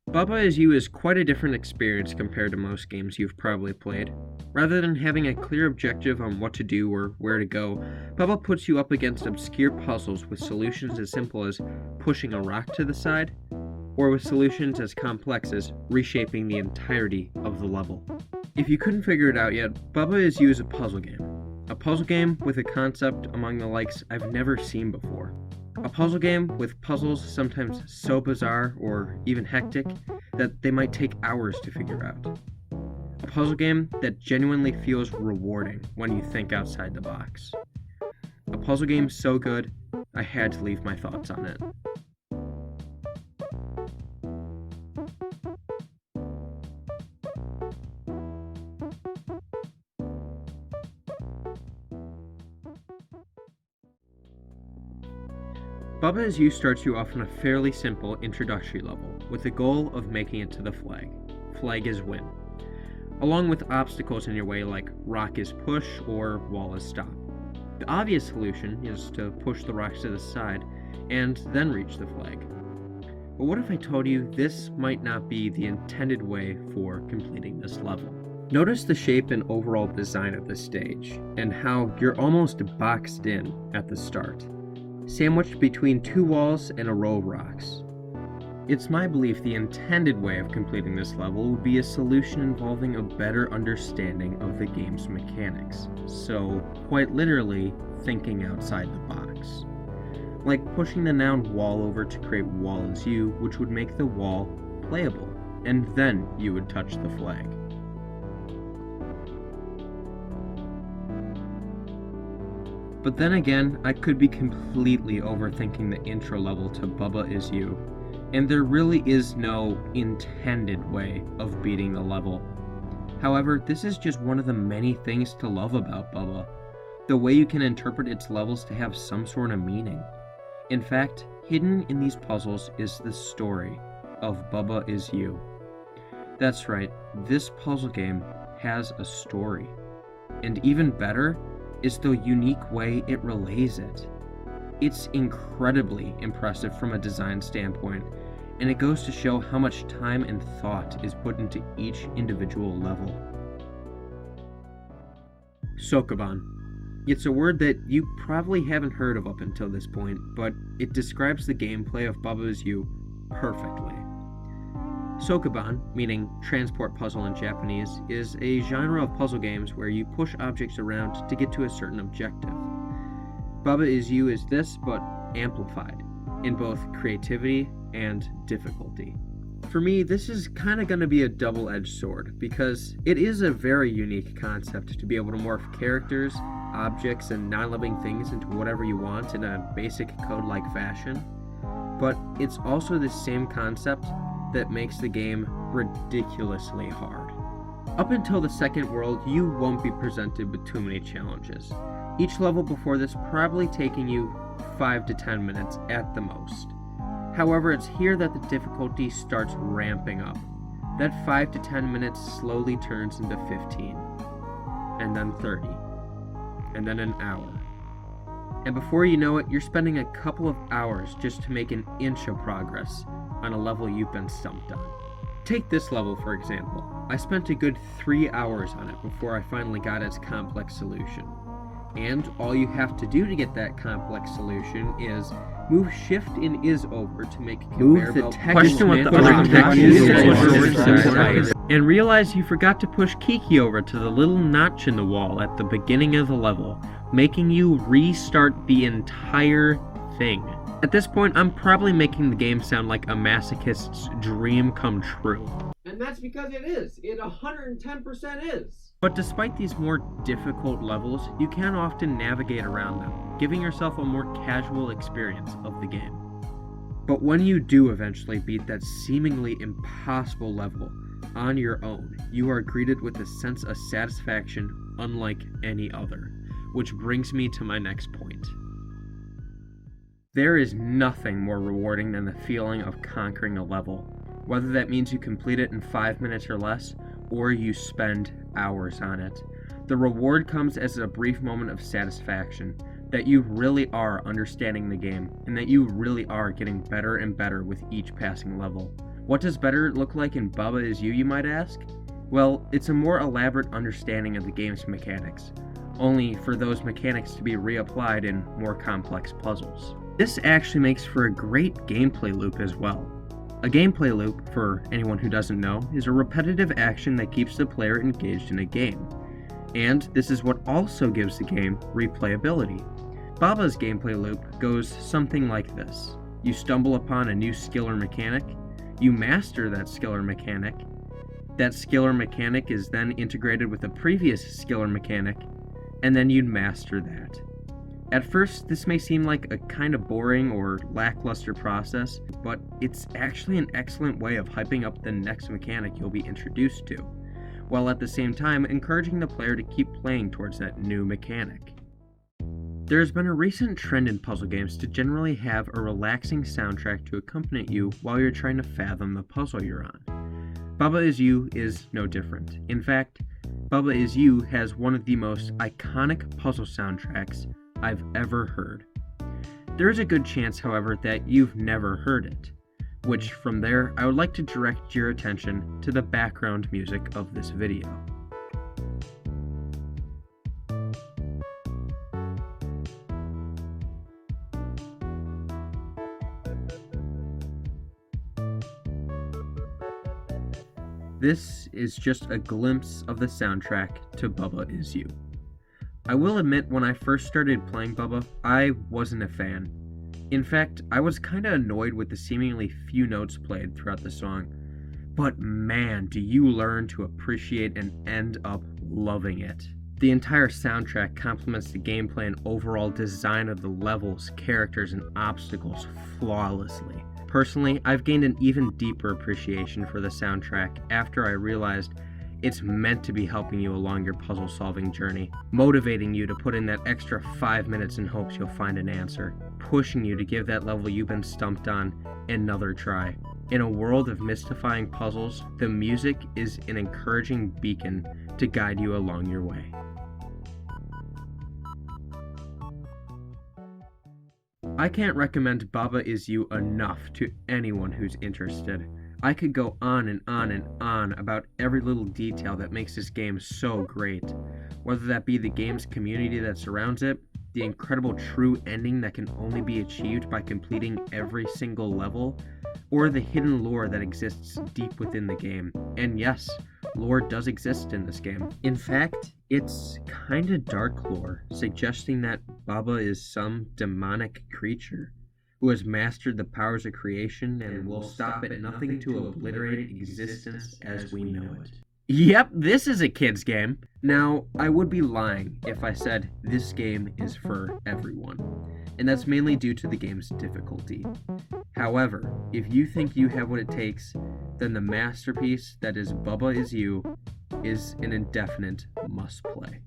Bubba Is You is quite a different experience compared to most games you've probably played. Rather than having a clear objective on what to do or where to go, Bubba puts you up against obscure puzzles with solutions as simple as pushing a rock to the side, or with solutions as complex as reshaping the entirety of the level. If you couldn't figure it out yet, Bubba Is You is a puzzle game. A puzzle game with a concept among the likes I've never seen before. A puzzle game with puzzles sometimes so bizarre or even hectic that they might take hours to figure out. A puzzle game that genuinely feels rewarding when you think outside the box. A puzzle game so good, I had to leave my thoughts on it. Bubba Is You starts you off on a fairly simple introductory level, with the goal of making it to the flag. Flag is win. Along with obstacles in your way like rock is push or wall is stop. The obvious solution is to push the rocks to the side and then reach the flag. But what if I told you this might not be the intended way for completing this level? Notice the shape and overall design of the stage, and how you're almost boxed in at the start, sandwiched between two walls and a row of rocks. It's my belief the intended way of completing this level would be a solution involving a better understanding of the game's mechanics, so quite literally thinking outside the box. Like pushing the noun wall over to create Wall Is You, which would make the wall playable, and then you would touch the flag. But then again, I could be completely overthinking the intro level to Bubba Is You, and there really is no intended way of beating the level. However, this is just one of the many things to love about Bubba, the way you can interpret its levels to have some sort of meaning. In fact, hidden in these puzzles is the story of Bubba Is You. That's right, this puzzle game has a story. And even better is the unique way it relays it. It's incredibly impressive from a design standpoint, and it goes to show how much time and thought is put into each individual level. Sokoban. It's a word that you probably haven't heard of up until this point, but it describes the gameplay of Bubba Is You perfectly. Sokoban, meaning transport puzzle in Japanese, is a genre of puzzle games where you push objects around to get to a certain objective. Bubba Is You is this, but amplified, in both creativity and difficulty. For me, this is kind of going to be a double-edged sword, because it is a very unique concept to be able to morph characters, objects, and non-living things into whatever you want in a basic code-like fashion, but it's also the same concept that makes the game ridiculously hard. Up until the second world, you won't be presented with too many challenges. Each level before this probably taking you 5 to 10 minutes at the most. However, it's here that the difficulty starts ramping up. That 5 to 10 minutes slowly turns into 15, and then 30, and then an hour. And before you know it, you're spending a couple of hours just to make an inch of progress on a level you've been stumped on. Take this level for example. I spent a good 3 hours on it before I finally got its complex solution. And all you have to do to get that complex solution is move Shift and Is over to make a conveyor belt. Question what the other text is, and realize you forgot to push Kiki over to the little notch in the wall at the beginning of the level, making you restart the entire thing. At this point, I'm probably making the game sound like a masochist's dream come true. And that's because it is. It 110% is. But despite these more difficult levels, you can often navigate around them, giving yourself a more casual experience of the game. But when you do eventually beat that seemingly impossible level on your own, you are greeted with a sense of satisfaction unlike any other, which brings me to my next point. There is nothing more rewarding than the feeling of conquering a level, whether that means you complete it in 5 minutes or less, or you spend hours on it. The reward comes as a brief moment of satisfaction that you really are understanding the game, and that you really are getting better and better with each passing level, What does better look like in Bubba Is You might ask? Well, it's a more elaborate understanding of the game's mechanics, only for those mechanics to be reapplied in more complex puzzles. This actually makes for a great gameplay loop as well. A gameplay loop, for anyone who doesn't know, is a repetitive action that keeps the player engaged in a game. And this is what also gives the game replayability. Bubba's gameplay loop goes something like this. You stumble upon a new skill or mechanic, you master that skill or mechanic, that skill or mechanic is then integrated with a previous skill or mechanic, and then you'd master that. At first, this may seem like a kind of boring or lackluster process, but it's actually an excellent way of hyping up the next mechanic you'll be introduced to, while at the same time encouraging the player to keep playing towards that new mechanic. There's been a recent trend in puzzle games to generally have a relaxing soundtrack to accompany you while you're trying to fathom the puzzle you're on. Bubba Is You is no different. In fact, Bubba Is You has one of the most iconic puzzle soundtracks I've ever heard. There is a good chance, however, that you've never heard it, which from there I would like to direct your attention to the background music of this video. This is just a glimpse of the soundtrack to Bubba Is You. I will admit, when I first started playing Bubba, I wasn't a fan. In fact, I was kinda annoyed with the seemingly few notes played throughout the song. But man, do you learn to appreciate and end up loving it. The entire soundtrack complements the gameplay and overall design of the levels, characters, and obstacles flawlessly. Personally, I've gained an even deeper appreciation for the soundtrack after I realized it's meant to be helping you along your puzzle-solving journey, motivating you to put in that extra 5 minutes in hopes you'll find an answer, pushing you to give that level you've been stumped on another try. In a world of mystifying puzzles, the music is an encouraging beacon to guide you along your way. I can't recommend Bubba Is You enough to anyone who's interested. I could go on and on and on about every little detail that makes this game so great, whether that be the game's community that surrounds it, the incredible true ending that can only be achieved by completing every single level, or the hidden lore that exists deep within the game. And yes, lore does exist in this game. In fact, it's kinda dark lore, suggesting that Bubba is some demonic creature who has mastered the powers of creation and will stop at nothing to obliterate existence as we know it. Yep, this is a kid's game. Now, I would be lying if I said this game is for everyone, and that's mainly due to the game's difficulty. However, if you think you have what it takes, then the masterpiece that is Bubba Is You is an indefinite must play.